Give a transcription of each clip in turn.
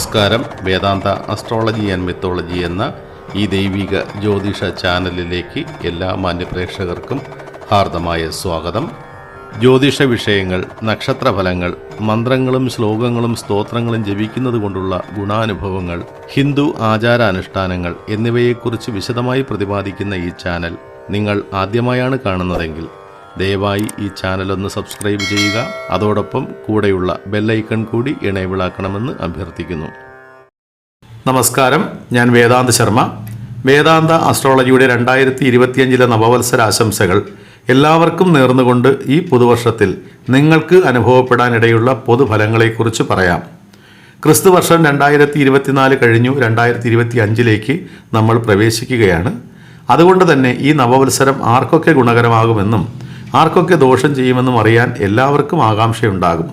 നമസ്കാരം. വേദാന്ത astrology and mythology എന്ന ഈ ദൈവിക ജ്യോതിഷ ചാനലിലേക്ക് എല്ലാ മാന്യപ്രേക്ഷകർക്കും ഹാർദമായ സ്വാഗതം. ജ്യോതിഷ വിഷയങ്ങൾ, നക്ഷത്രഫലങ്ങൾ, മന്ത്രങ്ങളും ശ്ലോകങ്ങളും സ്തോത്രങ്ങളും ജപിക്കുന്നത് കൊണ്ടുള്ള ഗുണാനുഭവങ്ങൾ, ഹിന്ദു ആചാരാനുഷ്ഠാനങ്ങൾ എന്നിവയെക്കുറിച്ച് വിശദമായി പ്രതിപാദിക്കുന്ന ഈ ചാനൽ നിങ്ങൾ ആദ്യമായാണ് കാണുന്നതെങ്കിൽ ദയവായി ഈ ചാനലൊന്ന് സബ്സ്ക്രൈബ് ചെയ്യുക. അതോടൊപ്പം കൂടെയുള്ള ബെല്ലൈക്കൺ കൂടി എനേബിളാക്കണമെന്ന് അഭ്യർത്ഥിക്കുന്നു. നമസ്കാരം, ഞാൻ വേദാന്ത ശർമ്മ. വേദാന്ത അസ്ട്രോളജിയുടെ 2025 നവവത്സര ആശംസകൾ എല്ലാവർക്കും നേർന്നുകൊണ്ട് ഈ പുതുവർഷത്തിൽ നിങ്ങൾക്ക് അനുഭവപ്പെടാനിടയുള്ള പൊതുഫലങ്ങളെക്കുറിച്ച് പറയാം. ക്രിസ്തുവർഷം 2024 കഴിഞ്ഞു 2025 നമ്മൾ പ്രവേശിക്കുകയാണ്. അതുകൊണ്ട് തന്നെ ഈ നവവത്സരം ആർക്കൊക്കെ ഗുണകരമാകുമെന്നും ആർക്കൊക്കെ ദോഷം ചെയ്യുമെന്നും അറിയാൻ എല്ലാവർക്കും ആകാംക്ഷയുണ്ടാകും.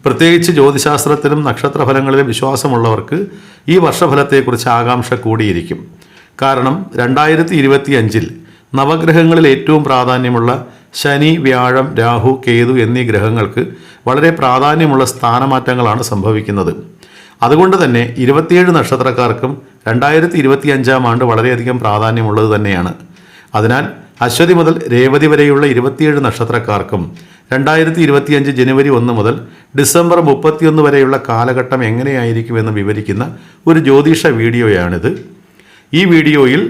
പ്രത്യേകിച്ച് ജ്യോതിശാസ്ത്രത്തിലും നക്ഷത്രഫലങ്ങളിലും വിശ്വാസമുള്ളവർക്ക് ഈ വർഷഫലത്തെക്കുറിച്ച് ആകാംക്ഷ കൂടിയിരിക്കും. കാരണം 2025 നവഗ്രഹങ്ങളിൽ ഏറ്റവും പ്രാധാന്യമുള്ള ശനി, വ്യാഴം, രാഹു, കേതു എന്നീ ഗ്രഹങ്ങൾക്ക് വളരെ പ്രാധാന്യമുള്ള സ്ഥാനമാറ്റങ്ങളാണ് സംഭവിക്കുന്നത്. അതുകൊണ്ട് തന്നെ 27 നക്ഷത്രക്കാർക്കും 2025 ആണ്ട് വളരെയധികം പ്രാധാന്യമുള്ളത് തന്നെയാണ്. അതിനാൽ അശ്വതി മുതൽ രേവതി വരെയുള്ള 27 നക്ഷത്രക്കാർക്കും 2025 ജനുവരി 1 മുതൽ ഡിസംബർ 31 വരെയുള്ള കാലഘട്ടം എങ്ങനെയായിരിക്കുമെന്ന് വിവരിക്കുന്ന ഒരു ജ്യോതിഷ വീഡിയോയാണിത്. ഈ വീഡിയോയിൽ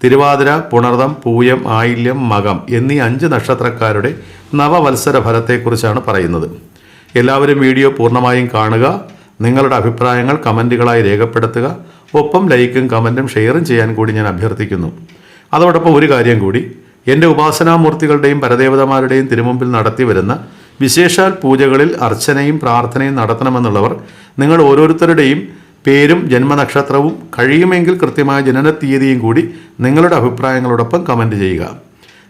തിരുവാതിര, പുണർദം, പൂയം, ആയില്യം, മകം എന്നീ 5 നക്ഷത്രക്കാരുടെ നവവത്സര ഫലത്തെക്കുറിച്ചാണ് പറയുന്നത്. എല്ലാവരും വീഡിയോ പൂർണ്ണമായും കാണുക. നിങ്ങളുടെ അഭിപ്രായങ്ങൾ കമൻറ്റുകളായി രേഖപ്പെടുത്തുക. ഒപ്പം ലൈക്കും കമൻറ്റും ഷെയറും ചെയ്യാൻ കൂടി ഞാൻ അഭ്യർത്ഥിക്കുന്നു. അതോടൊപ്പം ഒരു കാര്യം കൂടി, എൻ്റെ ഉപാസനാമൂർത്തികളുടെയും പരദേവതമാരുടെയും തിരുമുമ്പിൽ നടത്തി വരുന്ന വിശേഷാൽ പൂജകളിൽ അർച്ചനയും പ്രാർത്ഥനയും നടത്തണമെന്നുള്ളവർ നിങ്ങൾ ഓരോരുത്തരുടെയും പേരും ജന്മനക്ഷത്രവും കഴിയുമെങ്കിൽ കൃത്യമായ ജനന തീയതിയും കൂടി നിങ്ങളുടെ അഭിപ്രായങ്ങളോടൊപ്പം കമൻറ്റ് ചെയ്യുക.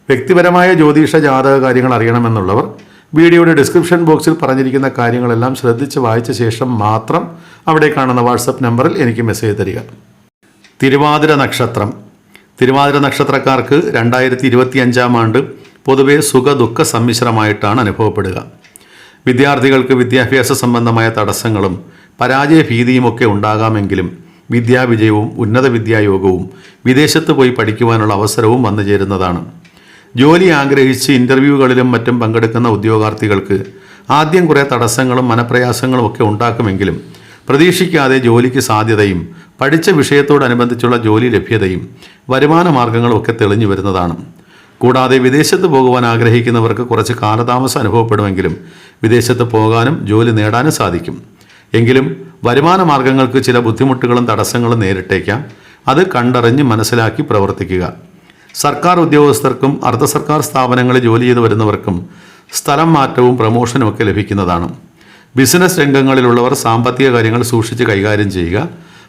വ്യക്തിപരമായ ജ്യോതിഷ ജാതക കാര്യങ്ങൾ അറിയണമെന്നുള്ളവർ വീഡിയോയുടെ ഡിസ്ക്രിപ്ഷൻ ബോക്സിൽ പറഞ്ഞിരിക്കുന്ന കാര്യങ്ങളെല്ലാം ശ്രദ്ധിച്ച് വായിച്ച ശേഷം മാത്രം അവിടെ കാണുന്ന വാട്സപ്പ് നമ്പറിൽ എനിക്ക് മെസ്സേജ് തരിക. തിരുവാതിര നക്ഷത്രം. തിരുവാതിര നക്ഷത്രക്കാർക്ക് 2025 ആണ്ട് പൊതുവെ സുഖദുഃഖ സമ്മിശ്രമായിട്ടാണ് അനുഭവപ്പെടുക. വിദ്യാർത്ഥികൾക്ക് വിദ്യാഭ്യാസ സംബന്ധമായ തടസ്സങ്ങളും പരാജയ ഭീതിയുമൊക്കെ ഉണ്ടാകാമെങ്കിലും വിദ്യാവിജയവും ഉന്നത വിദ്യായോഗവും വിദേശത്ത് പോയി പഠിക്കുവാനുള്ള അവസരവും വന്നു ചേരുന്നതാണ്. ജോലി ആഗ്രഹിച്ച് ഇൻ്റർവ്യൂകളിലും മറ്റും പങ്കെടുക്കുന്ന ഉദ്യോഗാർത്ഥികൾക്ക് ആദ്യം കുറേ തടസ്സങ്ങളും മനപ്രയാസങ്ങളും ഒക്കെ ഉണ്ടാക്കുമെങ്കിലും പ്രതീക്ഷിക്കാതെ ജോലിക്ക് സാധ്യതയും പഠിച്ച വിഷയത്തോടനുബന്ധിച്ചുള്ള ജോലി ലഭ്യതയും വരുമാന മാർഗങ്ങളും ഒക്കെ തെളിഞ്ഞു വരുന്നതാണ്. കൂടാതെ വിദേശത്ത് പോകുവാൻ ആഗ്രഹിക്കുന്നവർക്ക് കുറച്ച് കാലതാമസം അനുഭവപ്പെടുമെങ്കിലും വിദേശത്ത് പോകാനും ജോലി നേടാനും സാധിക്കും. എങ്കിലും വരുമാന മാർഗങ്ങൾക്ക് ചില ബുദ്ധിമുട്ടുകളും തടസ്സങ്ങളും നേരിട്ടേക്കാം. അത് കണ്ടറിഞ്ഞ് മനസ്സിലാക്കി പ്രവർത്തിക്കുക. സർക്കാർ ഉദ്യോഗസ്ഥർക്കും അർദ്ധ സർക്കാർ സ്ഥാപനങ്ങളിൽ ജോലി ചെയ്തു വരുന്നവർക്കും സ്ഥലം മാറ്റവും പ്രമോഷനും ഒക്കെ ലഭിക്കുന്നതാണ്. ബിസിനസ് രംഗങ്ങളിലുള്ളവർ സാമ്പത്തിക കാര്യങ്ങൾ സൂക്ഷിച്ച് കൈകാര്യം ചെയ്യുക.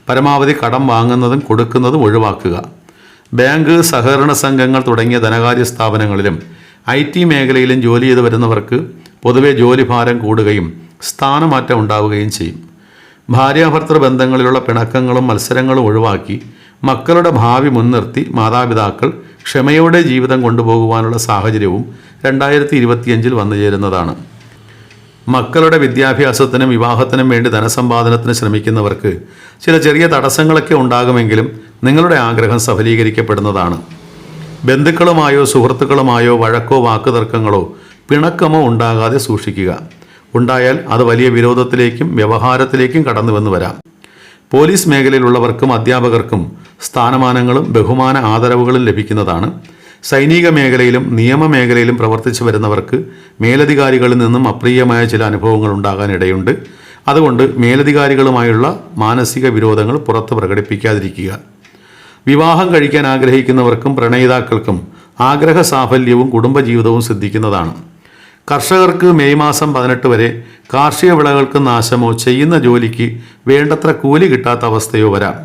പരമാവധി കടം വാങ്ങുന്നതും കൊടുക്കുന്നതും ഒഴിവാക്കുക. ബാങ്ക്, സഹകരണ സംഘങ്ങൾ തുടങ്ങിയ ധനകാര്യ സ്ഥാപനങ്ങളിലും IT മേഖലയിലും ജോലി ചെയ്തു വരുന്നവർക്ക് പൊതുവെ ജോലിഭാരം കൂടുകയും സ്ഥാനമാറ്റം ഉണ്ടാവുകയും ചെയ്യും. ഭാര്യാഭർത്തൃ ബന്ധങ്ങളിലുള്ള പിണക്കങ്ങളും മത്സരങ്ങളും ഒഴിവാക്കി മക്കളുടെ ഭാവി മുൻനിർത്തി മാതാപിതാക്കൾ ക്ഷമയോടെ ജീവിതം കൊണ്ടുപോകുവാനുള്ള സാഹചര്യവും 2025 വന്നു ചേരുന്നതാണ്. മക്കളുടെ വിദ്യാഭ്യാസത്തിനും വിവാഹത്തിനും വേണ്ടി ധനസമ്പാദനത്തിന് ശ്രമിക്കുന്നവർക്ക് ചില ചെറിയ തടസ്സങ്ങളൊക്കെ ഉണ്ടാകുമെങ്കിലും നിങ്ങളുടെ ആഗ്രഹം സഫലീകരിക്കപ്പെടുന്നതാണ്. ബന്ധുക്കളുമായോ സുഹൃത്തുക്കളുമായോ വഴക്കോ വാക്കുതർക്കങ്ങളോ പിണക്കമോ ഉണ്ടാകാതെ സൂക്ഷിക്കുക. ഉണ്ടായാൽ അത് വലിയ വിരോധത്തിലേക്കും വ്യവഹാരത്തിലേക്കും കടന്നുവെന്ന് വരാം. പോലീസ് മേഖലയിലുള്ളവർക്കും അധ്യാപകർക്കും സ്ഥാനമാനങ്ങളും ബഹുമാന ആദരവുകളും ലഭിക്കുന്നതാണ്. സൈനിക മേഖലയിലും നിയമമേഖലയിലും പ്രവർത്തിച്ചു വരുന്നവർക്ക് മേലധികാരികളിൽ നിന്നും അപ്രിയമായ ചില അനുഭവങ്ങൾ ഉണ്ടാകാനിടയുണ്ട്. അതുകൊണ്ട് മേലധികാരികളുമായുള്ള മാനസിക വിരോധങ്ങൾ പുറത്ത് പ്രകടിപ്പിക്കാതിരിക്കുക. വിവാഹം കഴിക്കാൻ ആഗ്രഹിക്കുന്നവർക്കും പ്രണയിതാക്കൾക്കും ആഗ്രഹ സാഫല്യവും കുടുംബജീവിതവും സിദ്ധിക്കുന്നതാണ്. കർഷകർക്ക് മെയ് മാസം 18 വരെ കാർഷിക വിളകൾക്ക് നാശമോ ചെയ്യുന്ന ജോലിക്ക് വേണ്ടത്ര കൂലി കിട്ടാത്ത അവസ്ഥയോ വരാം.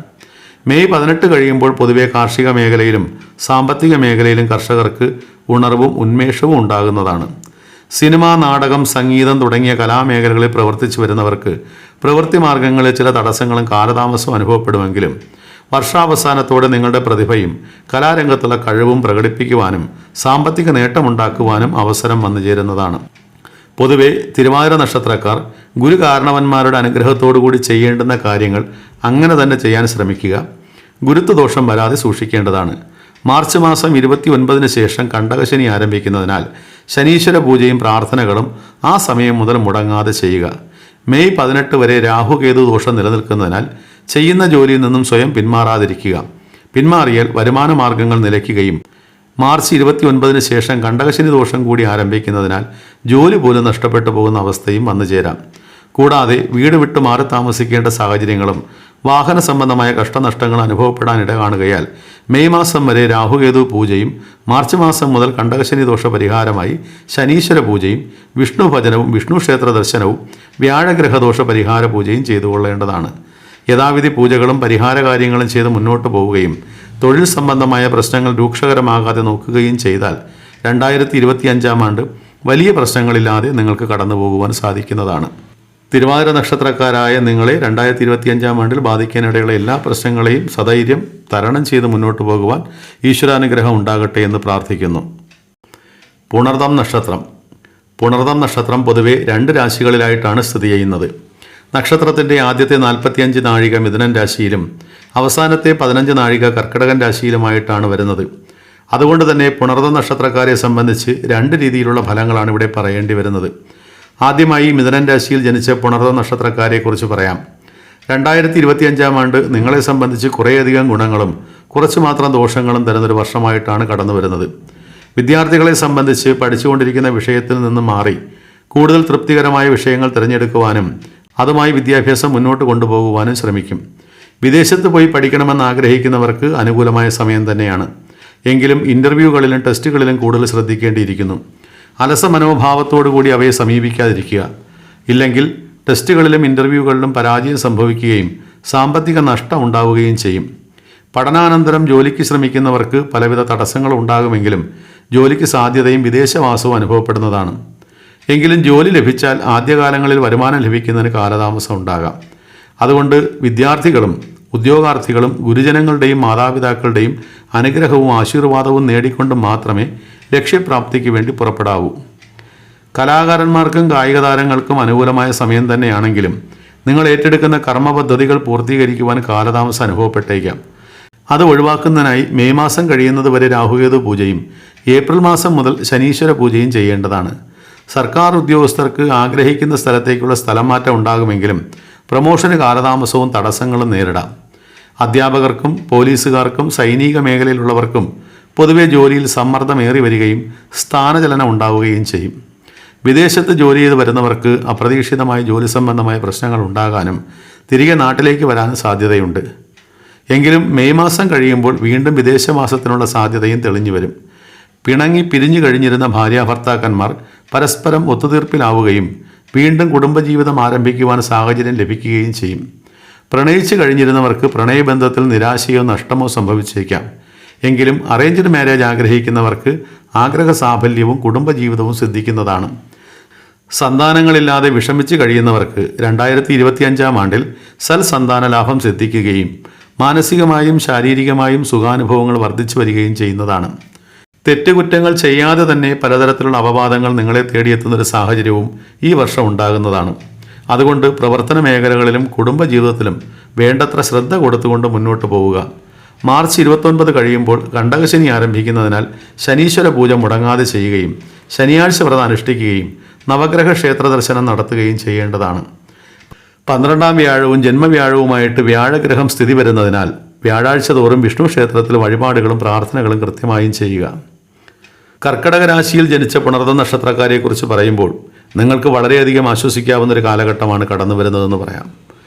മെയ് 18 കഴിയുമ്പോൾ പൊതുവെ കാർഷിക മേഖലയിലും സാമ്പത്തിക മേഖലയിലും കർഷകർക്ക് ഉണർവും ഉന്മേഷവും ഉണ്ടാകുന്നതാണ്. സിനിമ, നാടകം, സംഗീതം തുടങ്ങിയ കലാമേഖലകളിൽ പ്രവർത്തിച്ചു വരുന്നവർക്ക് പ്രവൃത്തി മാർഗങ്ങളിൽ ചില തടസ്സങ്ങളും കാലതാമസവും അനുഭവപ്പെടുമെങ്കിലും വർഷാവസാനത്തോടെ നിങ്ങളുടെ പ്രതിഭയും കലാരംഗത്തുള്ള കഴിവും പ്രകടിപ്പിക്കുവാനും സാമ്പത്തിക നേട്ടമുണ്ടാക്കുവാനും അവസരം വന്നു ചേരുന്നതാണ്. പൊതുവെ തിരുവാതിര നക്ഷത്രക്കാർ ഗുരു കാരണവന്മാരുടെ അനുഗ്രഹത്തോടു കൂടി ചെയ്യേണ്ടുന്ന കാര്യങ്ങൾ അങ്ങനെ തന്നെ ചെയ്യാൻ ശ്രമിക്കുക. ഗുരുത്വദോഷം വരാതെ സൂക്ഷിക്കേണ്ടതാണ്. മാർച്ച് മാസം 29 ശേഷം കണ്ടകശനി ആരംഭിക്കുന്നതിനാൽ ശനീശ്വര പൂജയും പ്രാർത്ഥനകളും ആ സമയം മുതൽ മുടങ്ങാതെ ചെയ്യുക. മെയ് 18 വരെ രാഹുകേതു ദോഷം നിലനിൽക്കുന്നതിനാൽ ചെയ്യുന്ന ജോലിയിൽ നിന്നും സ്വയം പിന്മാറാതിരിക്കുക. പിന്മാറിയാൽ വരുമാന മാർഗങ്ങൾ നിലയ്ക്കുകയും മാർച്ച് 29 ശേഷം കണ്ടകശനി ദോഷം കൂടി ആരംഭിക്കുന്നതിനാൽ ജോലി പോലും നഷ്ടപ്പെട്ടു പോകുന്ന അവസ്ഥയും വന്നു ചേരാം. കൂടാതെ വീട് വിട്ട് മാറി താമസിക്കേണ്ട സാഹചര്യങ്ങളും വാഹന സംബന്ധമായ കഷ്ടനഷ്ടങ്ങൾ അനുഭവപ്പെടാനിട കാണുകയാൽ മെയ് മാസം വരെ രാഹുകേതു പൂജയും മാർച്ച് മാസം മുതൽ കണ്ടകശനി ദോഷ പരിഹാരമായി ശനീശ്വര പൂജയും വിഷ്ണു ഭജനവും വിഷ്ണു ക്ഷേത്ര ദർശനവും വ്യാഴഗ്രഹദോഷ പരിഹാര പൂജയും ചെയ്തുകൊള്ളേണ്ടതാണ്. യഥാവിധി പൂജകളും പരിഹാര കാര്യങ്ങളും ചെയ്ത് മുന്നോട്ട് പോവുകയും തൊഴിൽ സംബന്ധമായ പ്രശ്നങ്ങൾ രൂക്ഷകരമാകാതെ നോക്കുകയും ചെയ്താൽ 2025 ആണ്ട് വലിയ പ്രശ്നങ്ങളില്ലാതെ നിങ്ങൾക്ക് കടന്നു പോകുവാൻ സാധിക്കുന്നതാണ്. തിരുവാതിര നക്ഷത്രക്കാരായ നിങ്ങളെ 2025 ആണ്ടിൽ ബാധിക്കാനിടയുള്ള എല്ലാ പ്രശ്നങ്ങളെയും സധൈര്യം തരണം ചെയ്ത് മുന്നോട്ട് പോകുവാൻ ഈശ്വരാനുഗ്രഹം ഉണ്ടാകട്ടെ എന്ന് പ്രാർത്ഥിക്കുന്നു. പുണർതം നക്ഷത്രം. പുണർതം നക്ഷത്രം പൊതുവെ 2 രാശികളിലായിട്ടാണ് സ്ഥിതി ചെയ്യുന്നത്. നക്ഷത്രത്തിൻ്റെ ആദ്യത്തെ 45 നാഴിക മിഥുനൻ രാശിയിലും അവസാനത്തെ 15 നാഴിക കർക്കിടകൻ രാശിയിലുമായിട്ടാണ് വരുന്നത്. അതുകൊണ്ട് തന്നെ പുണർതം നക്ഷത്രക്കാരെ സംബന്ധിച്ച് 2 രീതിയിലുള്ള ഫലങ്ങളാണ് ഇവിടെ പറയേണ്ടി വരുന്നത്. ആദ്യമായി മിഥുനൻ രാശിയിൽ ജനിച്ച പുണർതം നക്ഷത്രക്കാരെക്കുറിച്ച് പറയാം. 2025 ആണ്ട് നിങ്ങളെ സംബന്ധിച്ച് കുറേയധികം ഗുണങ്ങളും കുറച്ച് മാത്രം ദോഷങ്ങളും തരുന്നൊരു വർഷമായിട്ടാണ് കടന്നു വരുന്നത്. വിദ്യാർത്ഥികളെ സംബന്ധിച്ച് പഠിച്ചുകൊണ്ടിരിക്കുന്ന വിഷയത്തിൽ നിന്ന് മാറി കൂടുതൽ തൃപ്തികരമായ വിഷയങ്ങൾ തിരഞ്ഞെടുക്കുവാനും അതുമായി വിദ്യാഭ്യാസം മുന്നോട്ട് കൊണ്ടുപോകുവാനും ശ്രമിക്കും. വിദേശത്ത് പോയി പഠിക്കണമെന്ന് ആഗ്രഹിക്കുന്നവർക്ക് അനുകൂലമായ സമയം തന്നെയാണ്. എങ്കിലും ഇൻ്റർവ്യൂകളിലും ടെസ്റ്റുകളിലും കൂടുതൽ ശ്രദ്ധിക്കേണ്ടിയിരിക്കുന്നു. അലസ മനോഭാവത്തോടു കൂടി അവയെ സമീപിക്കാതിരിക്കുക. ഇല്ലെങ്കിൽ ടെസ്റ്റുകളിലും ഇൻ്റർവ്യൂകളിലും പരാജയം സംഭവിക്കുകയും സാമ്പത്തിക നഷ്ടം ഉണ്ടാവുകയും ചെയ്യും. പഠനാനന്തരം ജോലിക്ക് ശ്രമിക്കുന്നവർക്ക് പലവിധ തടസ്സങ്ങൾ ഉണ്ടാകുമെങ്കിലും ജോലിക്ക് സാധ്യതയും വിദേശവാസവും അനുഭവപ്പെടുന്നതാണ്. എങ്കിലും ജോലി ലഭിച്ചാൽ ആദ്യകാലങ്ങളിൽ വരുമാനം ലഭിക്കുന്നതിന് കാലതാമസം ഉണ്ടാകാം. അതുകൊണ്ട് വിദ്യാർത്ഥികളും ഉദ്യോഗാർത്ഥികളും ഗുരുജനങ്ങളുടെയും മാതാപിതാക്കളുടെയും അനുഗ്രഹവും ആശീർവാദവും നേടിക്കൊണ്ട് മാത്രമേ ലക്ഷ്യപ്രാപ്തിക്ക് വേണ്ടി പുറപ്പെടാവൂ. കലാകാരന്മാർക്കും കായിക താരങ്ങൾക്കും അനുകൂലമായ സമയം തന്നെയാണെങ്കിലും നിങ്ങൾ ഏറ്റെടുക്കുന്ന കർമ്മ പദ്ധതികൾ പൂർത്തീകരിക്കുവാൻ കാലതാമസം അനുഭവപ്പെട്ടേക്കാം. അത് ഒഴിവാക്കുന്നതിനായി മെയ് മാസം കഴിയുന്നത് വരെ രാഹുകേതു പൂജയും ഏപ്രിൽ മാസം മുതൽ ശനീശ്വര പൂജയും ചെയ്യേണ്ടതാണ്. സർക്കാർ ഉദ്യോഗസ്ഥർക്ക് ആഗ്രഹിക്കുന്ന സ്ഥലത്തേക്കുള്ള സ്ഥലം മാറ്റം ഉണ്ടാകുമെങ്കിലും പ്രമോഷന് കാലതാമസവും തടസ്സങ്ങളും നേരിടാം. അധ്യാപകർക്കും പോലീസുകാർക്കും സൈനിക മേഖലയിലുള്ളവർക്കും പൊതുവെ ജോലിയിൽ സമ്മർദ്ദമേറി വരികയും സ്ഥാനചലനം ഉണ്ടാവുകയും ചെയ്യും. വിദേശത്ത് ജോലി ചെയ്ത് വരുന്നവർക്ക് അപ്രതീക്ഷിതമായ ജോലി സംബന്ധമായ പ്രശ്നങ്ങൾ ഉണ്ടാകാനും തിരികെ നാട്ടിലേക്ക് വരാനും സാധ്യതയുണ്ട്. എങ്കിലും മെയ് മാസം കഴിയുമ്പോൾ വീണ്ടും വിദേശവാസത്തിനുള്ള സാധ്യതയും തെളിഞ്ഞു വരും. പിണങ്ങി പിരിഞ്ഞു കഴിഞ്ഞിരുന്ന ഭാര്യാഭർത്താക്കന്മാർ പരസ്പരം ഒത്തുതീർപ്പിലാവുകയും വീണ്ടും കുടുംബജീവിതം ആരംഭിക്കുവാൻ സാഹചര്യം ലഭിക്കുകയും ചെയ്യും. പ്രണയിച്ചു കഴിഞ്ഞിരുന്നവർക്ക് പ്രണയബന്ധത്തിൽ നിരാശയോ നഷ്ടമോ സംഭവിച്ചേക്കാം. എങ്കിലും അറേഞ്ച്ഡ് മാരേജ് ആഗ്രഹിക്കുന്നവർക്ക് ആഗ്രഹ സാഫല്യവും കുടുംബജീവിതവും സിദ്ധിക്കുന്നതാണ്. സന്താനങ്ങളില്ലാതെ വിഷമിച്ച് കഴിയുന്നവർക്ക് 2025 ആണ്ടിൽ സൽസന്താന ലാഭം സിദ്ധിക്കുകയും മാനസികമായും ശാരീരികമായും സുഖാനുഭവങ്ങൾ വർദ്ധിച്ചു വരികയും ചെയ്യുന്നതാണ്. തെറ്റുകുറ്റങ്ങൾ ചെയ്യാതെ തന്നെ പലതരത്തിലുള്ള അപവാദങ്ങൾ നിങ്ങളെ തേടിയെത്തുന്നൊരു സാഹചര്യവും ഈ വർഷം ഉണ്ടാകുന്നതാണ്. അതുകൊണ്ട് പ്രവർത്തന മേഖലകളിലും കുടുംബജീവിതത്തിലും വേണ്ടത്ര ശ്രദ്ധ കൊടുത്തുകൊണ്ട് മുന്നോട്ട് പോവുക. മാർച്ച് 29 കഴിയുമ്പോൾ കണ്ടകശനി ആരംഭിക്കുന്നതിനാൽ ശനീശ്വര പൂജ മുടങ്ങാതെ ചെയ്യുകയും ശനിയാഴ്ച വ്രതം അനുഷ്ഠിക്കുകയും നവഗ്രഹ ക്ഷേത്ര ദർശനം നടത്തുകയും ചെയ്യേണ്ടതാണ്. 12ാം വ്യാഴവും ജന്മവ്യാഴവുമായിട്ട് വ്യാഴഗ്രഹം സ്ഥിതി വരുന്നതിനാൽ വ്യാഴാഴ്ച തോറും വിഷ്ണു ക്ഷേത്രത്തിൽ വഴിപാടുകളും പ്രാർത്ഥനകളും കൃത്യമായും ചെയ്യുക. കർക്കടക രാശിയിൽ ജനിച്ച പുണർതം നക്ഷത്രക്കാരെക്കുറിച്ച് പറയുമ്പോൾ നിങ്ങൾക്ക് വളരെയധികം ആശ്വസിക്കാവുന്നൊരു കാലഘട്ടമാണ് കടന്നു വരുന്നതെന്ന് പറയാം.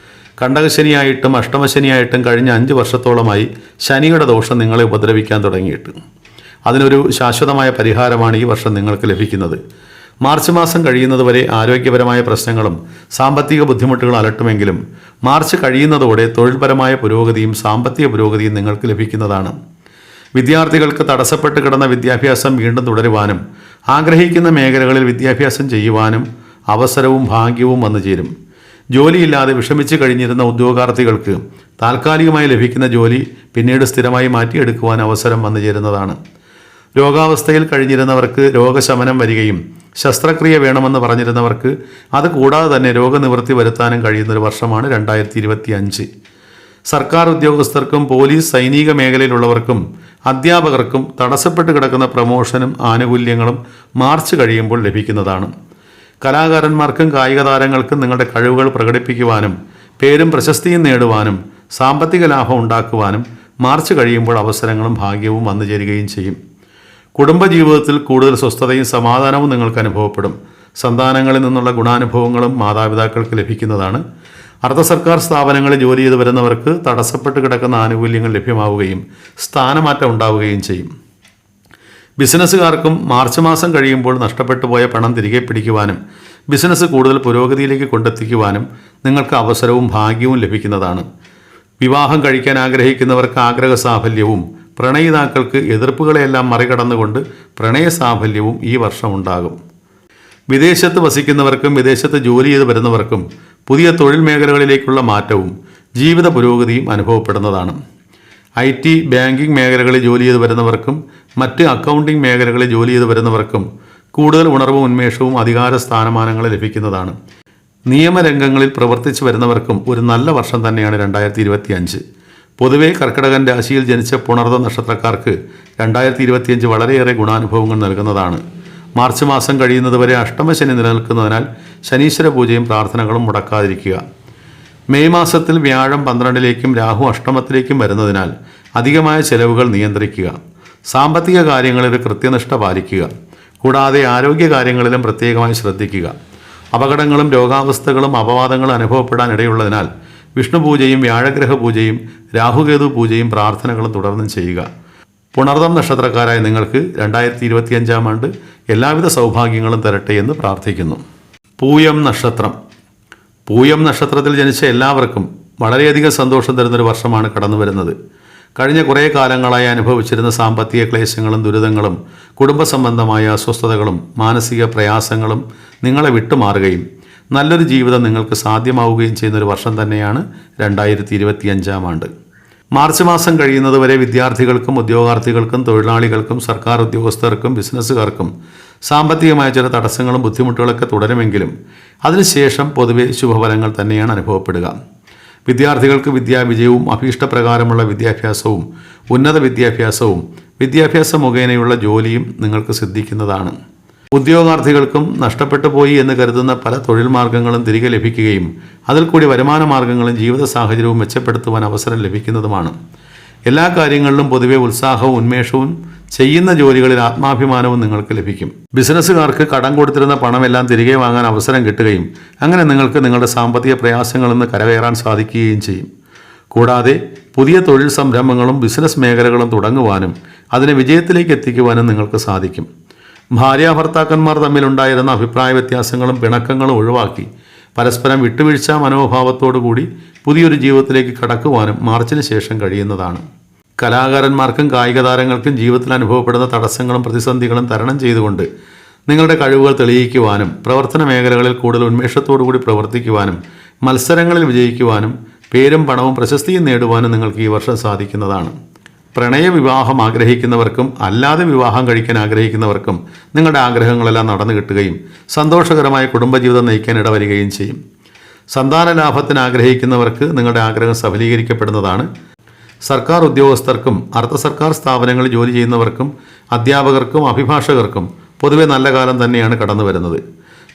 കണ്ടകശനിയായിട്ടും അഷ്ടമശനിയായിട്ടും കഴിഞ്ഞ 5 വർഷത്തോളമായി ശനിയുടെ ദോഷം നിങ്ങളെ ഉപദ്രവിക്കാൻ തുടങ്ങിയിട്ട് അതിനൊരു ശാശ്വതമായ പരിഹാരമാണ് ഈ വർഷം നിങ്ങൾക്ക് ലഭിക്കുന്നത്. മാർച്ച് മാസം കഴിയുന്നതുവരെ ആരോഗ്യപരമായ പ്രശ്നങ്ങളും സാമ്പത്തിക ബുദ്ധിമുട്ടുകളും അലട്ടുമെങ്കിലും മാർച്ച് കഴിയുന്നതോടെ തൊഴിൽപരമായ പുരോഗതിയും സാമ്പത്തിക പുരോഗതിയും നിങ്ങൾക്ക് ലഭിക്കുന്നതാണ്. വിദ്യാർത്ഥികൾക്ക് തടസ്സപ്പെട്ട് കിടന്ന വിദ്യാഭ്യാസം വീണ്ടും തുടരുവാനും ആഗ്രഹിക്കുന്ന മേഖലകളിൽ വിദ്യാഭ്യാസം ചെയ്യുവാനും അവസരവും ഭാഗ്യവും വന്നു ചേരും. ജോലിയില്ലാതെ വിഷമിച്ച് കഴിഞ്ഞിരുന്ന ഉദ്യോഗാർത്ഥികൾക്ക് താൽക്കാലികമായി ലഭിക്കുന്ന ജോലി പിന്നീട് സ്ഥിരമായി മാറ്റിയെടുക്കുവാൻ അവസരം വന്നു ചേരുന്നതാണ്. രോഗാവസ്ഥയിൽ കഴിഞ്ഞിരുന്നവർക്ക് രോഗശമനം വരികയും ശസ്ത്രക്രിയ വേണമെന്ന് പറഞ്ഞിരുന്നവർക്ക് അത് കൂടാതെ തന്നെ രോഗനിവൃത്തി വരുത്താനും കഴിയുന്നൊരു വർഷമാണ് 2025. സർക്കാർ ഉദ്യോഗസ്ഥർക്കും പോലീസ് സൈനിക മേഖലയിലുള്ളവർക്കും അധ്യാപകർക്കും തടസ്സപ്പെട്ട് കിടക്കുന്ന പ്രമോഷനും ആനുകൂല്യങ്ങളും മാർച്ച് കഴിയുമ്പോൾ ലഭിക്കുന്നതാണ്. കലാകാരന്മാർക്കും കായിക താരങ്ങൾക്കും നിങ്ങളുടെ കഴിവുകൾ പ്രകടിപ്പിക്കുവാനും പേരും പ്രശസ്തിയും നേടുവാനും സാമ്പത്തിക ലാഭം ഉണ്ടാക്കുവാനും മാർച്ച് കഴിയുമ്പോൾ അവസരങ്ങളും ഭാഗ്യവും വന്നു ചേരുകയും ചെയ്യും. കുടുംബജീവിതത്തിൽ കൂടുതൽ സ്വസ്ഥതയും സമാധാനവും നിങ്ങൾക്ക് അനുഭവപ്പെടും. സന്താനങ്ങളിൽ നിന്നുള്ള ഗുണാനുഭവങ്ങളും മാതാപിതാക്കൾക്ക് ലഭിക്കുന്നതാണ്. അർദ്ധ സർക്കാർ സ്ഥാപനങ്ങളിൽ ജോലി ചെയ്ത് വരുന്നവർക്ക് തടസ്സപ്പെട്ട് കിടക്കുന്ന ആനുകൂല്യങ്ങൾ ലഭ്യമാവുകയും സ്ഥാനമാറ്റം ഉണ്ടാവുകയും ചെയ്യും. ബിസിനസ്സുകാർക്കും മാർച്ച് മാസം കഴിയുമ്പോൾ നഷ്ടപ്പെട്ടു പോയ പണം തിരികെ പിടിക്കുവാനും ബിസിനസ് കൂടുതൽ പുരോഗതിയിലേക്ക് കൊണ്ടെത്തിക്കുവാനും നിങ്ങൾക്ക് അവസരവും ഭാഗ്യവും ലഭിക്കുന്നതാണ്. വിവാഹം കഴിക്കാൻ ആഗ്രഹിക്കുന്നവർക്ക് ആഗ്രഹ സാഫല്യവും പ്രണയിതാക്കൾക്ക് എതിർപ്പുകളെയെല്ലാം മറികടന്നുകൊണ്ട് പ്രണയ സാഫല്യവും ഈ വർഷം ഉണ്ടാകും. വിദേശത്ത് വസിക്കുന്നവർക്കും വിദേശത്ത് ജോലി ചെയ്ത് വരുന്നവർക്കും പുതിയ തൊഴിൽ മേഖലകളിലേക്കുള്ള മാറ്റവും ജീവിത പുരോഗതിയും അനുഭവപ്പെടുന്നതാണ്. IT, ബാങ്കിംഗ് മേഖലകളിൽ ജോലി ചെയ്ത് വരുന്നവർക്കും മറ്റ് അക്കൗണ്ടിംഗ് മേഖലകളിൽ ജോലി ചെയ്ത് വരുന്നവർക്കും കൂടുതൽ ഉണർവും ഉന്മേഷവും അധികാര സ്ഥാനമാനങ്ങൾ ലഭിക്കുന്നതാണ്. നിയമരംഗങ്ങളിൽ പ്രവർത്തിച്ചു വരുന്നവർക്കും ഒരു നല്ല വർഷം തന്നെയാണ് 2025. പൊതുവെ കർക്കിടകൻ രാശിയിൽ ജനിച്ച പുണർദ നക്ഷത്രക്കാർക്ക് 2025 വളരെയേറെ ഗുണാനുഭവങ്ങൾ നൽകുന്നതാണ്. മാർച്ച് മാസം കഴിയുന്നതുവരെ അഷ്ടമശനി നിലനിൽക്കുന്നതിനാൽ ശനീശ്വര പൂജയും പ്രാർത്ഥനകളും മുടക്കാതിരിക്കുക. മെയ് മാസത്തിൽ വ്യാഴം 12ലേക്കും രാഹു അഷ്ടമത്തിലേക്കും വരുന്നതിനാൽ അധികമായ ചെലവുകൾ നിയന്ത്രിക്കുക. സാമ്പത്തിക കാര്യങ്ങളിൽ ഒരു കൃത്യനിഷ്ഠ പാലിക്കുക. കൂടാതെ ആരോഗ്യ കാര്യങ്ങളിലും പ്രത്യേകമായി ശ്രദ്ധിക്കുക. അപകടങ്ങളും രോഗാവസ്ഥകളും അപവാദങ്ങളും അനുഭവപ്പെടാൻ ഇടയുള്ളതിനാൽ വിഷ്ണു പൂജയും വ്യാഴഗ്രഹ പൂജയും രാഹുകേതു പൂജയും പ്രാർത്ഥനകളും തുടർന്നും ചെയ്യുക. പുണർദം നക്ഷത്രക്കാരായ നിങ്ങൾക്ക് 2025 ആണ്ട് എല്ലാവിധ സൗഭാഗ്യങ്ങളും തരട്ടെ എന്ന് പ്രാർത്ഥിക്കുന്നു. പൂയം നക്ഷത്രം. പൂയം നക്ഷത്രത്തിൽ ജനിച്ച എല്ലാവർക്കും വളരെയധികം സന്തോഷം തരുന്നൊരു വർഷമാണ് കടന്നു വരുന്നത്. കഴിഞ്ഞ കുറേ കാലങ്ങളായി അനുഭവിച്ചിരുന്ന സാമ്പത്തിക ക്ലേശങ്ങളും ദുരിതങ്ങളും കുടുംബ സംബന്ധമായ അസ്വസ്ഥതകളും മാനസിക പ്രയാസങ്ങളും നിങ്ങളെ വിട്ടുമാറുകയും നല്ലൊരു ജീവിതം നിങ്ങൾക്ക് സാധ്യമാവുകയും ചെയ്യുന്നൊരു വർഷം തന്നെയാണ് 2025 ആണ്ട്. മാർച്ച് മാസം കഴിയുന്നതുവരെ വിദ്യാർത്ഥികൾക്കും ഉദ്യോഗാർത്ഥികൾക്കും തൊഴിലാളികൾക്കും സർക്കാർ ഉദ്യോഗസ്ഥർക്കും ബിസിനസ്സുകാർക്കും സാമ്പത്തികമായ ചില തടസ്സങ്ങളും ബുദ്ധിമുട്ടുകളൊക്കെ തുടരുമെങ്കിലും അതിനുശേഷം പൊതുവെ ശുഭഫലങ്ങൾ തന്നെയാണ് അനുഭവപ്പെടുക. വിദ്യാർത്ഥികൾക്ക് വിദ്യാവിജയവും അഭീഷ്ടപ്രകാരമുള്ള വിദ്യാഭ്യാസവും ഉന്നത വിദ്യാഭ്യാസവും വിദ്യാഭ്യാസ മുഖേനയുള്ള ജോലിയും നിങ്ങൾക്ക് സിദ്ധിക്കുന്നതാണ്. ഉദ്യോഗാർത്ഥികൾക്കും നഷ്ടപ്പെട്ടു പോയി എന്ന് കരുതുന്ന പല തൊഴിൽ മാർഗങ്ങളും തിരികെ ലഭിക്കുകയും അതിൽ കൂടി വരുമാന മാർഗങ്ങളും ജീവിത സാഹചര്യവും മെച്ചപ്പെടുത്തുവാൻ അവസരം ലഭിക്കുന്നതുമാണ്. എല്ലാ കാര്യങ്ങളിലും പൊതുവെ ഉത്സാഹവും ഉന്മേഷവും ചെയ്യുന്ന ജോലികളിൽ ആത്മാഭിമാനവും നിങ്ങൾക്ക് ലഭിക്കും. ബിസിനസ്സുകാർക്ക് കടം കൊടുത്തിരുന്ന പണമെല്ലാം തിരികെ വാങ്ങാൻ അവസരം കിട്ടുകയും അങ്ങനെ നിങ്ങൾക്ക് നിങ്ങളുടെ സാമ്പത്തിക പ്രയാസങ്ങളിൽ നിന്ന് കരകയറാൻ സാധിക്കുകയും ചെയ്യും. കൂടാതെ പുതിയ തൊഴിൽ സംരംഭങ്ങളും ബിസിനസ് മേഖലകളും തുടങ്ങുവാനും അതിനെ വിജയത്തിലേക്ക് എത്തിക്കുവാനും നിങ്ങൾക്ക് സാധിക്കും. ഭാര്യാഭർത്താക്കന്മാർ തമ്മിലുണ്ടായിരുന്ന അഭിപ്രായ വ്യത്യാസങ്ങളും പിണക്കങ്ങളും ഒഴിവാക്കി പരസ്പരം വിട്ടുവീഴ്ച മനോഭാവത്തോടുകൂടി പുതിയൊരു ജീവിതത്തിലേക്ക് കടക്കുവാനും മാർച്ചിന് ശേഷം കഴിയുന്നതാണ്. കലാകാരന്മാർക്കും കായിക താരങ്ങൾക്കും ജീവിതത്തിൽ അനുഭവപ്പെടുന്ന തടസ്സങ്ങളും പ്രതിസന്ധികളും തരണം ചെയ്തുകൊണ്ട് നിങ്ങളുടെ കഴിവുകൾ തെളിയിക്കുവാനും പ്രവർത്തന മേഖലകളിൽ കൂടുതൽ ഉന്മേഷത്തോടുകൂടി പ്രവർത്തിക്കുവാനും മത്സരങ്ങളിൽ വിജയിക്കുവാനും പേരും പണവും പ്രശസ്തിയും നേടുവാനും നിങ്ങൾക്ക് ഈ വർഷം സാധിക്കുന്നതാണ്. പ്രണയവിവാഹം ആഗ്രഹിക്കുന്നവർക്കും അല്ലാതെ വിവാഹം കഴിക്കാൻ ആഗ്രഹിക്കുന്നവർക്കും നിങ്ങളുടെ ആഗ്രഹങ്ങളെല്ലാം നടന്നു കിട്ടുകയും സന്തോഷകരമായ കുടുംബജീവിതം നയിക്കാൻ ഇടവരികയും ചെയ്യും. സന്താന ലാഭത്തിന് ആഗ്രഹിക്കുന്നവർക്ക് നിങ്ങളുടെ ആഗ്രഹം സഫലീകരിക്കപ്പെടുന്നതാണ്. സർക്കാർ ഉദ്യോഗസ്ഥർക്കും അർദ്ധ സർക്കാർ സ്ഥാപനങ്ങളിൽ ജോലി ചെയ്യുന്നവർക്കും അധ്യാപകർക്കും അഭിഭാഷകർക്കും പൊതുവെ നല്ല കാലം തന്നെയാണ് കടന്നു വരുന്നത്.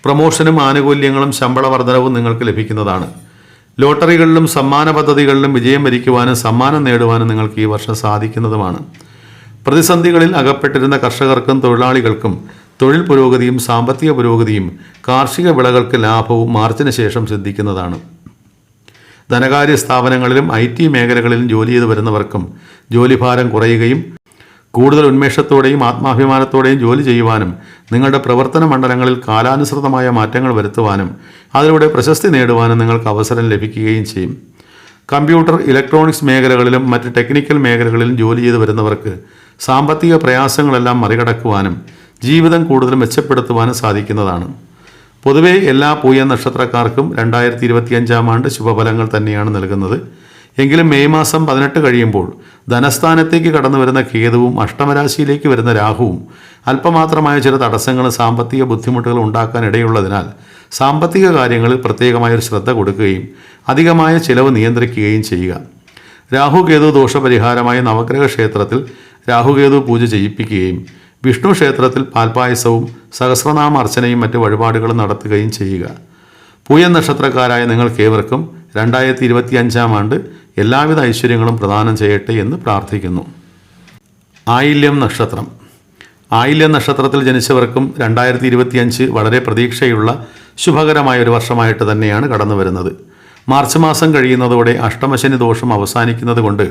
പ്രമോഷനും ആനുകൂല്യങ്ങളും ശമ്പള വർധനവും നിങ്ങൾക്ക് ലഭിക്കുന്നതാണ്. ലോട്ടറികളിലും സമ്മാന പദ്ധതികളിലും വിജയം വരിക്കുവാനും സമ്മാനം നേടുവാനും നിങ്ങൾക്ക് ഈ വർഷം സാധിക്കുന്നതുമാണ്. പ്രതിസന്ധികളിൽ അകപ്പെട്ടിരുന്ന കർഷകർക്കും തൊഴിലാളികൾക്കും തൊഴിൽ പുരോഗതിയും സാമ്പത്തിക പുരോഗതിയും കാർഷിക വിളകൾക്ക് ലാഭവും മാർച്ചിന് ശേഷം സിദ്ധിക്കുന്നതാണ്. ധനകാര്യ സ്ഥാപനങ്ങളിലും IT മേഖലകളിലും ജോലി ചെയ്ത് വരുന്നവർക്കും ജോലിഭാരം കുറയുകയും കൂടുതൽ ഉന്മേഷത്തോടെയും ആത്മാഭിമാനത്തോടെയും ജോലി ചെയ്യുവാനും നിങ്ങളുടെ പ്രവർത്തന മണ്ഡലങ്ങളിൽ കാലാനുസൃതമായ മാറ്റങ്ങൾ വരുത്തുവാനും അതിലൂടെ പ്രശസ്തി നേടുവാനും നിങ്ങൾക്ക് അവസരം ലഭിക്കുകയും ചെയ്യും. കമ്പ്യൂട്ടർ, ഇലക്ട്രോണിക്സ് മേഖലകളിലും മറ്റ് ടെക്നിക്കൽ മേഖലകളിലും ജോലി ചെയ്ത് വരുന്നവർക്ക് സാമ്പത്തിക പ്രയാസങ്ങളെല്ലാം മറികടക്കുവാനും ജീവിതം കൂടുതൽ മെച്ചപ്പെടുത്തുവാനും സാധിക്കുന്നതാണ്. പൊതുവെ എല്ലാ പൂയ നക്ഷത്രക്കാർക്കും 2025 ആണ്ട് ശുഭഫലങ്ങൾ തന്നെയാണ് നൽകുന്നത്. എങ്കിലും മെയ് മാസം 18 കഴിയുമ്പോൾ ധനസ്ഥാനത്തേക്ക് കടന്നു വരുന്ന കേതുവും അഷ്ടമരാശിയിലേക്ക് വരുന്ന രാഹുവും അല്പമാത്രമായ ചില തടസ്സങ്ങളും സാമ്പത്തിക ബുദ്ധിമുട്ടുകൾ ഉണ്ടാക്കാൻ ഇടയുള്ളതിനാൽ സാമ്പത്തിക കാര്യങ്ങളിൽ പ്രത്യേകമായൊരു ശ്രദ്ധ കൊടുക്കുകയും അധികമായ ചിലവ് നിയന്ത്രിക്കുകയും ചെയ്യുക. രാഹുകേതു ദോഷപരിഹാരമായ നവഗ്രഹ ക്ഷേത്രത്തിൽ രാഹുകേതു പൂജ ചെയ്യിപ്പിക്കുകയും വിഷ്ണു ക്ഷേത്രത്തിൽ പാൽപായസവും സഹസ്രനാമ അർച്ചനയും മറ്റ് വഴിപാടുകളും നടത്തുകയും ചെയ്യുക. പൂയം നക്ഷത്രക്കാരായ നിങ്ങൾക്കേവർക്കും 2025 ആണ്ട് എല്ലാവിധ ഐശ്വര്യങ്ങളും പ്രദാനം ചെയ്യട്ടെ എന്ന് പ്രാർത്ഥിക്കുന്നു. ആയില്യം നക്ഷത്രം. ആയില്യം നക്ഷത്രത്തിൽ ജനിച്ചവർക്കും 2025 വളരെ പ്രതീക്ഷയുള്ള ശുഭകരമായ ഒരു വർഷമായിട്ട് തന്നെയാണ് കടന്നു വരുന്നത്. മാർച്ച് മാസം കഴിയുന്നതോടെ അഷ്ടമശനി ദോഷം അവസാനിക്കുന്നത് കൊണ്ട്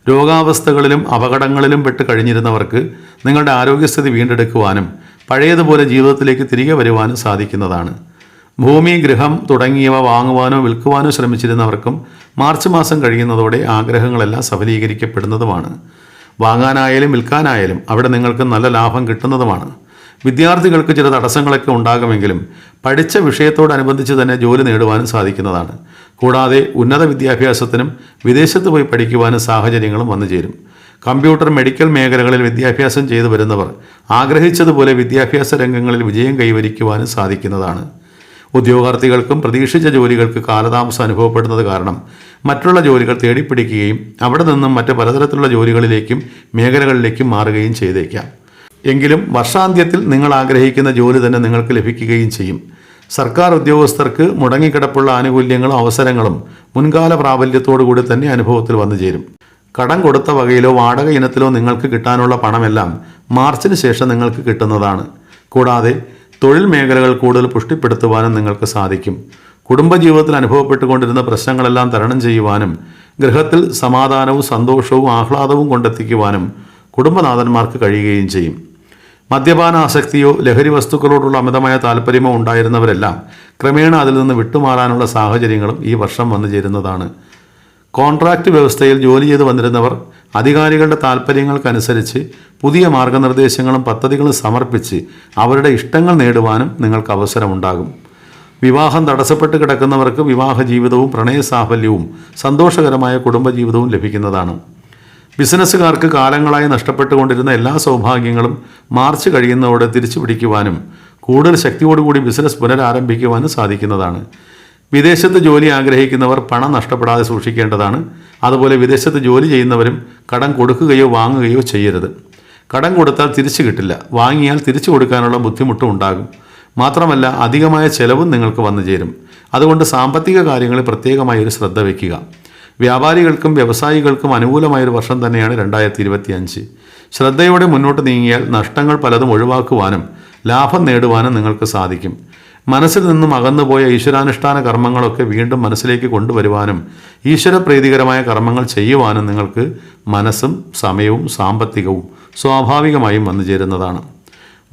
രോഗാവസ്ഥകളിലും അപകടങ്ങളിലും പെട്ട് കഴിഞ്ഞിരുന്നവർക്ക് നിങ്ങളുടെ ആരോഗ്യസ്ഥിതി വീണ്ടെടുക്കുവാനും പഴയതുപോലെ ജീവിതത്തിലേക്ക് തിരികെ വരുവാനും സാധിക്കുന്നതാണ്. ഭൂമി, ഗൃഹം തുടങ്ങിയവ വാങ്ങുവാനോ വിൽക്കുവാനോ ശ്രമിച്ചിരുന്നവർക്കും മാർച്ച് മാസം കഴിയുന്നതോടെ ആഗ്രഹങ്ങളെല്ലാം സഫലീകരിക്കപ്പെടുന്നതുമാണ്. വാങ്ങാനായാലും വിൽക്കാനായാലും അവിടെ നിങ്ങൾക്ക് നല്ല ലാഭം കിട്ടുന്നതുമാണ്. വിദ്യാർത്ഥികൾക്ക് ചില തടസ്സങ്ങളൊക്കെ ഉണ്ടാകുമെങ്കിലും പഠിച്ച വിഷയത്തോടനുബന്ധിച്ച് തന്നെ ജോലി നേടുവാനും സാധിക്കുന്നതാണ്. കൂടാതെ ഉന്നത വിദ്യാഭ്യാസത്തിനും വിദേശത്ത് പോയി പഠിക്കുവാനും സാഹചര്യങ്ങളും വന്നു ചേരും. കമ്പ്യൂട്ടർ, മെഡിക്കൽ മേഖലകളിൽ വിദ്യാഭ്യാസം ചെയ്തു വരുന്നവർ ആഗ്രഹിച്ചതുപോലെ വിദ്യാഭ്യാസ രംഗങ്ങളിൽ വിജയം കൈവരിക്കുവാനും സാധിക്കുന്നതാണ്. ഉദ്യോഗാർത്ഥികൾക്കും പ്രതീക്ഷിച്ച ജോലികൾക്ക് കാലതാമസം അനുഭവപ്പെടുന്നത് കാരണം മറ്റുള്ള ജോലികൾ തേടിപ്പിടിക്കുകയും അവിടെ നിന്നും മറ്റ് പലതരത്തിലുള്ള ജോലികളിലേക്കും മേഖലകളിലേക്കും മാറുകയും ചെയ്തേക്കാം. എങ്കിലും വർഷാന്ത്യത്തിൽ നിങ്ങൾ ആഗ്രഹിക്കുന്ന ജോലി തന്നെ നിങ്ങൾക്ക് ലഭിക്കുകയും ചെയ്യും. സർക്കാർ ഉദ്യോഗസ്ഥർക്ക് മുടങ്ങിക്കിടപ്പുള്ള ആനുകൂല്യങ്ങളും അവസരങ്ങളും മുൻകാല പ്രാബല്യത്തോടു കൂടി തന്നെ അനുഭവത്തിൽ വന്നു ചേരും. കടം കൊടുത്ത വകയിലോ വാടക ഇനത്തിലോ നിങ്ങൾക്ക് കിട്ടാനുള്ള പണമെല്ലാം മാർച്ചിന് ശേഷം നിങ്ങൾക്ക് കിട്ടുന്നതാണ്. കൂടാതെ തൊഴിൽ മേഖലകൾ കൂടുതൽ പുഷ്ടിപ്പെടുത്തുവാനും നിങ്ങൾക്ക് സാധിക്കും. കുടുംബജീവിതത്തിൽ അനുഭവപ്പെട്ടുകൊണ്ടിരുന്ന പ്രശ്നങ്ങളെല്ലാം തരണം ചെയ്യുവാനും ഗൃഹത്തിൽ സമാധാനവും സന്തോഷവും ആഹ്ലാദവും കൊണ്ടെത്തിക്കുവാനും കുടുംബനാഥന്മാർക്ക് കഴിയുകയും ചെയ്യും. മദ്യപാന ആസക്തിയോ ലഹരി വസ്തുക്കളോടുള്ള അമിതമായ താല്പര്യമോ ഉണ്ടായിരുന്നവരെല്ലാം ക്രമേണ അതിൽ നിന്ന് വിട്ടുമാറാനുള്ള സാഹചര്യങ്ങളും ഈ വർഷം വന്നു ചേരുന്നതാണ്. കോൺട്രാക്റ്റ് വ്യവസ്ഥയിൽ ജോലി ചെയ്തു വന്നിരുന്നവർ അധികാരികളുടെ താല്പര്യങ്ങൾക്കനുസരിച്ച് പുതിയ മാർഗനിർദ്ദേശങ്ങളും പദ്ധതികളും സമർപ്പിച്ച് അവരുടെ ഇഷ്ടങ്ങൾ നേടുവാനും നിങ്ങൾക്ക് അവസരമുണ്ടാകും. വിവാഹം തടസ്സപ്പെട്ട് കിടക്കുന്നവർക്ക് വിവാഹ ജീവിതവും പ്രണയസാഫല്യവും സന്തോഷകരമായ കുടുംബജീവിതവും ലഭിക്കുന്നതാണ്. ബിസിനസ്സുകാർക്ക് കാലങ്ങളായി നഷ്ടപ്പെട്ടുകൊണ്ടിരുന്ന എല്ലാ സൗഭാഗ്യങ്ങളും മാർച്ച് കഴിയുന്നതോടെ തിരിച്ചു പിടിക്കുവാനും കൂടുതൽ ശക്തിയോടുകൂടി ബിസിനസ് പുനരാരംഭിക്കുവാനും സാധിക്കുന്നതാണ്. വിദേശത്ത് ജോലി ആഗ്രഹിക്കുന്നവർ പണം നഷ്ടപ്പെടാതെ സൂക്ഷിക്കേണ്ടതാണ്. അതുപോലെ വിദേശത്ത് ജോലി ചെയ്യുന്നവരും കടം കൊടുക്കുകയോ വാങ്ങുകയോ ചെയ്യരുത്. കടം കൊടുത്താൽ തിരിച്ചു കിട്ടില്ല, വാങ്ങിയാൽ തിരിച്ചു കൊടുക്കാനുള്ള ബുദ്ധിമുട്ടും ഉണ്ടാകും. മാത്രമല്ല അധികമായ ചെലവും നിങ്ങൾക്ക് വന്നു ചേരും. അതുകൊണ്ട് സാമ്പത്തിക കാര്യങ്ങളിൽ പ്രത്യേകമായി ഒരു ശ്രദ്ധ വയ്ക്കുക. വ്യാപാരികൾക്കും വ്യവസായികൾക്കും അനുകൂലമായൊരു വർഷം തന്നെയാണ് 2025. ശ്രദ്ധയോടെ മുന്നോട്ട് നീങ്ങിയാൽ നഷ്ടങ്ങൾ പലതും ഒഴിവാക്കുവാനും ലാഭം നേടുവാനും നിങ്ങൾക്ക് സാധിക്കും. മനസ്സിൽ നിന്നും അകന്നുപോയ ഈശ്വരാനുഷ്ഠാന കർമ്മങ്ങളൊക്കെ വീണ്ടും മനസ്സിലേക്ക് കൊണ്ടുവരുവാനും ഈശ്വരപ്രീതികരമായ കർമ്മങ്ങൾ ചെയ്യുവാനും നിങ്ങൾക്ക് മനസ്സും സമയവും സാമ്പത്തികവും സ്വാഭാവികമായും വന്നു ചേരുന്നതാണ്.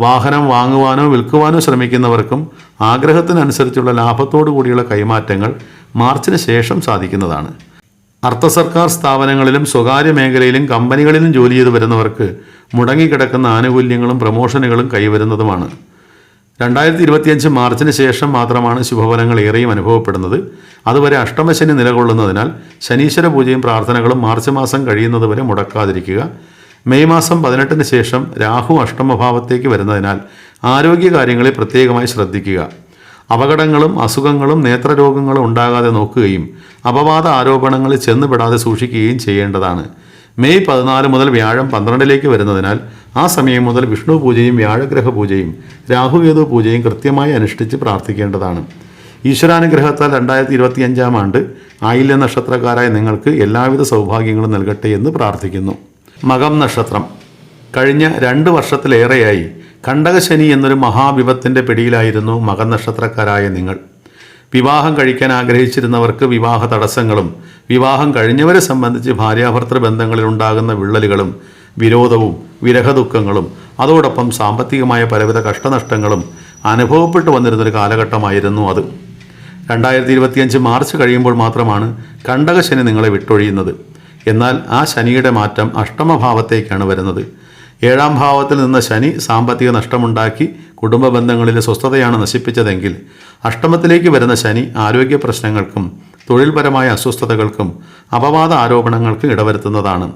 വാഹനം വാങ്ങുവാനോ വിൽക്കുവാനോ ശ്രമിക്കുന്നവർക്കും ആഗ്രഹത്തിനനുസരിച്ചുള്ള ലാഭത്തോടു കൂടിയുള്ള കൈമാറ്റങ്ങൾ മാർച്ചിന് ശേഷം സാധിക്കുന്നതാണ്. അർദ്ധ സർക്കാർ സ്ഥാപനങ്ങളിലും സ്വകാര്യ മേഖലയിലും കമ്പനികളിലും ജോലി ചെയ്തു വരുന്നവർക്ക് മുടങ്ങിക്കിടക്കുന്ന ആനുകൂല്യങ്ങളും പ്രമോഷനുകളും കൈവരുന്നതുമാണ്. 2025 മാർച്ചിന് ശേഷം മാത്രമാണ് ശുഭഫലങ്ങൾ ഏറെയും അനുഭവപ്പെടുന്നത്. അതുവരെ അഷ്ടമശനി നിലകൊള്ളുന്നതിനാൽ ശനീശ്വര പൂജയും പ്രാർത്ഥനകളും മാർച്ച് മാസം കഴിയുന്നതുവരെ മുടക്കാതിരിക്കുക. മെയ് മാസം 18 ശേഷം രാഹു അഷ്ടമഭാവത്തേക്ക് വരുന്നതിനാൽ ആരോഗ്യകാര്യങ്ങളിൽ പ്രത്യേകമായി ശ്രദ്ധിക്കുക. അപകടങ്ങളും അസുഖങ്ങളും നേത്രരോഗങ്ങളും ഉണ്ടാകാതെ നോക്കുകയും അപവാദ ആരോപണങ്ങളിൽ ചെന്നുപെടാതെ സൂക്ഷിക്കുകയും ചെയ്യേണ്ടതാണ്. മെയ് 14 മുതൽ വ്യാഴം 12ലേക്ക് വരുന്നതിനാൽ ആ സമയം മുതൽ വിഷ്ണു പൂജയും വ്യാഴഗ്രഹ പൂജയും രാഹുകേതു പൂജയും കൃത്യമായി അനുഷ്ഠിച്ച് പ്രാർത്ഥിക്കേണ്ടതാണ്. ഈശ്വരാനുഗ്രഹത്താൽ 2025 ആണ്ട് ആയില്യ നക്ഷത്രക്കാരായ നിങ്ങൾക്ക് എല്ലാവിധ സൗഭാഗ്യങ്ങളും നൽകട്ടെ എന്ന് പ്രാർത്ഥിക്കുന്നു. മകം നക്ഷത്രം. കഴിഞ്ഞ 2 വർഷത്തിലേറെയായി കണ്ടകശനി എന്നൊരു മഹാവിപത്തിൻ്റെ പിടിയിലായിരുന്നു മകം നക്ഷത്രക്കാരായ നിങ്ങൾ. വിവാഹം കഴിക്കാൻ ആഗ്രഹിച്ചിരുന്നവർക്ക് വിവാഹ തടസ്സങ്ങളും വിവാഹം കഴിഞ്ഞവരെ സംബന്ധിച്ച് ഭാര്യാഭർത്തൃ ബന്ധങ്ങളിൽ ഉണ്ടാകുന്ന വിള്ളലുകളും വിരോധവും വിരഹദുഃഖങ്ങളും അതോടൊപ്പം സാമ്പത്തികമായ പലവിധ കഷ്ടനഷ്ടങ്ങളും അനുഭവപ്പെട്ടു വന്നിരുന്നൊരു കാലഘട്ടമായിരുന്നു അത്. 2025 മാർച്ച് കഴിയുമ്പോൾ മാത്രമാണ് കണ്ടകശനി നിങ്ങളെ വിട്ടൊഴിയുന്നത്. എന്നാൽ ആ ശനിയുടെ മാറ്റം അഷ്ടമഭാവത്തേക്കാണ് വരുന്നത്. 7ാം ഭാവത്തിൽ നിന്ന ശനി സാമ്പത്തിക നഷ്ടമുണ്ടാക്കി കുടുംബ ബന്ധങ്ങളിലെ സ്വസ്ഥതയാണ് നശിപ്പിച്ചതെങ്കിൽ അഷ്ടമത്തിലേക്ക് വരുന്ന ശനി ആരോഗ്യ പ്രശ്നങ്ങൾക്കും തൊഴിൽപരമായ അസ്വസ്ഥതകൾക്കും അപവാദ ആരോപണങ്ങൾക്കും ഇടവരുത്തുന്നതാണ്.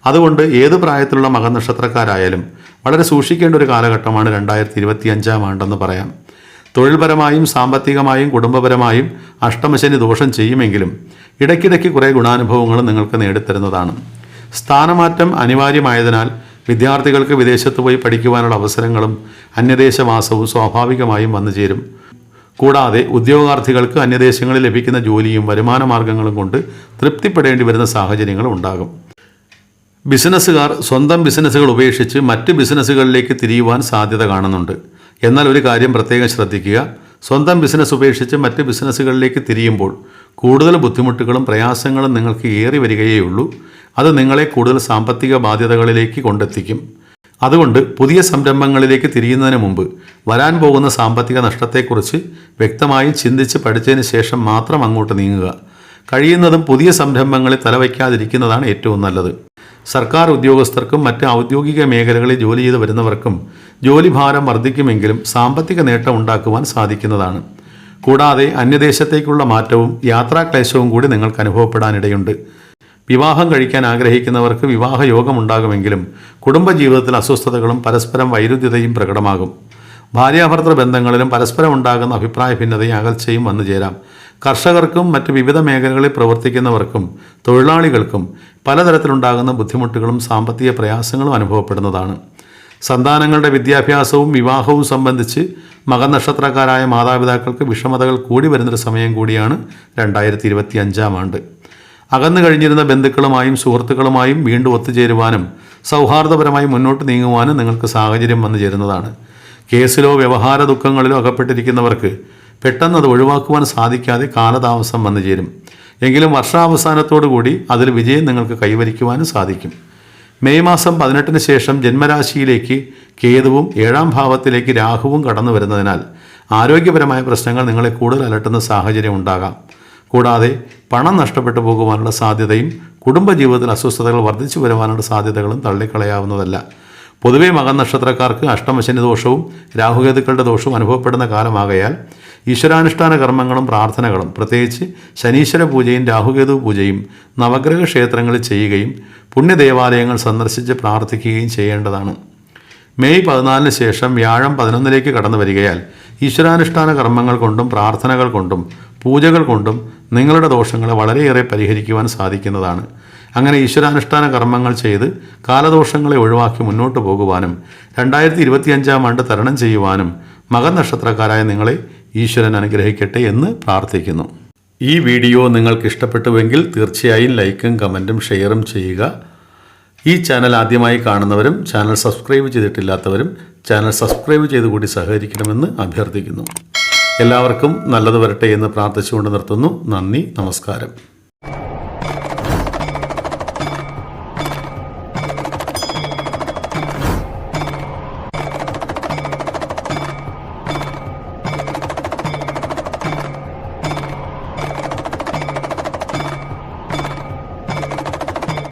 അതുകൊണ്ട് ഏത് പ്രായത്തിലുള്ള മകനക്ഷത്രക്കാരായാലും വളരെ സൂക്ഷിക്കേണ്ട ഒരു കാലഘട്ടമാണ് 2025 ആണ്ടെന്ന് പറയാം. തൊഴിൽപരമായും സാമ്പത്തികമായും കുടുംബപരമായും അഷ്ടമശനി ദോഷം ചെയ്യുമെങ്കിലും ഇടയ്ക്കിടയ്ക്ക് കുറേ ഗുണാനുഭവങ്ങൾ നിങ്ങൾക്ക് നേടിത്തരുന്നതാണ്. സ്ഥാനമാറ്റം അനിവാര്യമായതിനാൽ വിദ്യാർത്ഥികൾക്ക് വിദേശത്ത് പോയി പഠിക്കുവാനുള്ള അവസരങ്ങളും അന്യദേശവാസവും സ്വാഭാവികമായും വന്നു ചേരും. കൂടാതെ ഉദ്യോഗാർത്ഥികൾക്ക് അന്യദേശങ്ങളിൽ ലഭിക്കുന്ന ജോലിയും വരുമാന മാർഗങ്ങളും കൊണ്ട് തൃപ്തിപ്പെടേണ്ടി വരുന്ന സാഹചര്യങ്ങളും ഉണ്ടാകും. ബിസിനസ്സുകാർ സ്വന്തം ബിസിനസ്സുകൾ ഉപേക്ഷിച്ച് മറ്റ് ബിസിനസ്സുകളിലേക്ക് തിരിയുവാൻ സാധ്യത കാണുന്നുണ്ട്. എന്നാൽ ഒരു കാര്യം പ്രത്യേകം ശ്രദ്ധിക്കുക, സ്വന്തം ബിസിനസ് ഉപേക്ഷിച്ച് മറ്റ് ബിസിനസ്സുകളിലേക്ക് തിരിയുമ്പോൾ കൂടുതൽ ബുദ്ധിമുട്ടുകളും പ്രയാസങ്ങളും നിങ്ങൾക്ക് ഏറി വരികയേയുള്ളൂ. അത് നിങ്ങളെ കൂടുതൽ സാമ്പത്തിക ബാധ്യതകളിലേക്ക് കൊണ്ടെത്തിക്കും. അതുകൊണ്ട് പുതിയ സംരംഭങ്ങളിലേക്ക് തിരിയുന്നതിന് മുമ്പ് വരാൻ പോകുന്ന സാമ്പത്തിക നഷ്ടത്തെക്കുറിച്ച് വ്യക്തമായി ചിന്തിച്ച് പഠിച്ചതിന് ശേഷം മാത്രം അങ്ങോട്ട് നീങ്ങുക. കഴിയുന്നതും പുതിയ സംരംഭങ്ങളിൽ തലവയ്ക്കാതിരിക്കുന്നതാണ് ഏറ്റവും നല്ലത്. സർക്കാർ ഉദ്യോഗസ്ഥർക്കും മറ്റ് ഔദ്യോഗിക മേഖലകളിൽ ജോലി ചെയ്ത് വരുന്നവർക്കും ജോലിഭാരം വർദ്ധിക്കുമെങ്കിലും സാമ്പത്തിക നേട്ടം ഉണ്ടാക്കുവാൻ സാധിക്കുന്നതാണ്. കൂടാതെ അന്യദേശത്തേക്കുള്ള മാറ്റവും യാത്രാക്ലേശവും കൂടി നിങ്ങൾക്ക് അനുഭവപ്പെടാനിടയുണ്ട്. വിവാഹം കഴിക്കാൻ ആഗ്രഹിക്കുന്നവർക്ക് വിവാഹയോഗമുണ്ടാകുമെങ്കിലും കുടുംബജീവിതത്തിൽ അസ്വസ്ഥതകളും പരസ്പരം വൈരുദ്ധ്യതയും പ്രകടമാകും. ഭാര്യാഭർത്തൃ ബന്ധങ്ങളിലും പരസ്പരം ഉണ്ടാകുന്ന അഭിപ്രായ ഭിന്നതയും അകൽച്ചയും വന്നു ചേരാം. കർഷകർക്കും മറ്റ് വിവിധ മേഖലകളിൽ പ്രവർത്തിക്കുന്നവർക്കും തൊഴിലാളികൾക്കും പലതരത്തിലുണ്ടാകുന്ന ബുദ്ധിമുട്ടുകളും സാമ്പത്തിക പ്രയാസങ്ങളും അനുഭവപ്പെടുന്നതാണ്. സന്താനങ്ങളുടെ വിദ്യാഭ്യാസവും വിവാഹവും സംബന്ധിച്ച് മകനക്ഷത്രക്കാരായ മാതാപിതാക്കൾക്ക് വിഷമതകൾ കൂടി വരുന്നൊരു സമയം കൂടിയാണ് 2025 ആണ്ട്. അകന്നു കഴിഞ്ഞിരുന്ന ബന്ധുക്കളുമായും സുഹൃത്തുക്കളുമായും വീണ്ടും ഒത്തുചേരുവാനും സൗഹാർദ്ദപരമായി മുന്നോട്ട് നീങ്ങുവാനും നിങ്ങൾക്ക് സാഹചര്യം വന്നു ചേരുന്നതാണ്. കേസിലോ വ്യവഹാര ദുഃഖങ്ങളിലോ അകപ്പെട്ടിരിക്കുന്നവർക്ക് പെട്ടെന്ന് അത് ഒഴിവാക്കുവാൻ സാധിക്കാതെ കാലതാമസം വന്നു ചേരും. എങ്കിലും വർഷാവസാനത്തോടുകൂടി അതിൽ വിജയം നിങ്ങൾക്ക് കൈവരിക്കുവാനും സാധിക്കും. മെയ് മാസം 18 ശേഷം ജന്മരാശിയിലേക്ക് കേതുവും 7ാം ഭാവത്തിലേക്ക് രാഹുവും കടന്നു വരുന്നതിനാൽ ആരോഗ്യപരമായ പ്രശ്നങ്ങൾ നിങ്ങളെ കൂടുതൽ അലട്ടുന്ന സാഹചര്യം ഉണ്ടാകാം. കൂടാതെ പണം നഷ്ടപ്പെട്ടു പോകുവാനുള്ള സാധ്യതയും കുടുംബജീവിതത്തിൽ അസ്വസ്ഥതകൾ വർദ്ധിച്ചു വരുവാനുള്ള സാധ്യതകളും തള്ളിക്കളയാവുന്നതല്ല. പൊതുവെ മകനക്ഷത്രക്കാർക്ക് അഷ്ടമശനി ദോഷവും രാഹുകേതുക്കളുടെ ദോഷവും അനുഭവപ്പെടുന്ന കാലമാകയാൽ ഈശ്വരാനുഷ്ഠാന കർമ്മങ്ങളും പ്രാർത്ഥനകളും പ്രത്യേകിച്ച് ശനീശ്വര പൂജയും രാഹുകേതു പൂജയും നവഗ്രഹ ക്ഷേത്രങ്ങളിൽ ചെയ്യുകയും പുണ്യദേവാലയങ്ങൾ സന്ദർശിച്ച് പ്രാർത്ഥിക്കുകയും ചെയ്യേണ്ടതാണ്. മെയ് 14 ശേഷം വ്യാഴം 11ലേക്ക് കടന്നു വരികയാൽ ഈശ്വരാനുഷ്ഠാന കർമ്മങ്ങൾ കൊണ്ടും പ്രാർത്ഥനകൾ കൊണ്ടും പൂജകൾ കൊണ്ടും നിങ്ങളുടെ ദോഷങ്ങളെ വളരെയേറെ പരിഹരിക്കുവാൻ സാധിക്കുന്നതാണ്. അങ്ങനെ ഈശ്വരാനുഷ്ഠാന കർമ്മങ്ങൾ ചെയ്ത് കാലദോഷങ്ങളെ ഒഴിവാക്കി മുന്നോട്ട് പോകുവാനും 2025 ആണ്ട് തരണം ചെയ്യുവാനും മകനക്ഷത്രക്കാരായ നിങ്ങളെ ഈശ്വരൻ അനുഗ്രഹിക്കട്ടെ എന്ന് പ്രാർത്ഥിക്കുന്നു. ഈ വീഡിയോ നിങ്ങൾക്ക് ഇഷ്ടപ്പെട്ടുവെങ്കിൽ തീർച്ചയായും ലൈക്കും കമൻറ്റും ഷെയറും ചെയ്യുക. ഈ ചാനൽ ആദ്യമായി കാണുന്നവരും ചാനൽ സബ്സ്ക്രൈബ് ചെയ്തിട്ടില്ലാത്തവരും ചാനൽ സബ്സ്ക്രൈബ് ചെയ്തുകൂടി സഹകരിക്കണമെന്ന് അഭ്യർത്ഥിക്കുന്നു. എല്ലാവർക്കും നല്ലത് വരട്ടെ എന്ന് പ്രാർത്ഥിച്ചുകൊണ്ട് നിർത്തുന്നു. നന്ദി, നമസ്കാരം.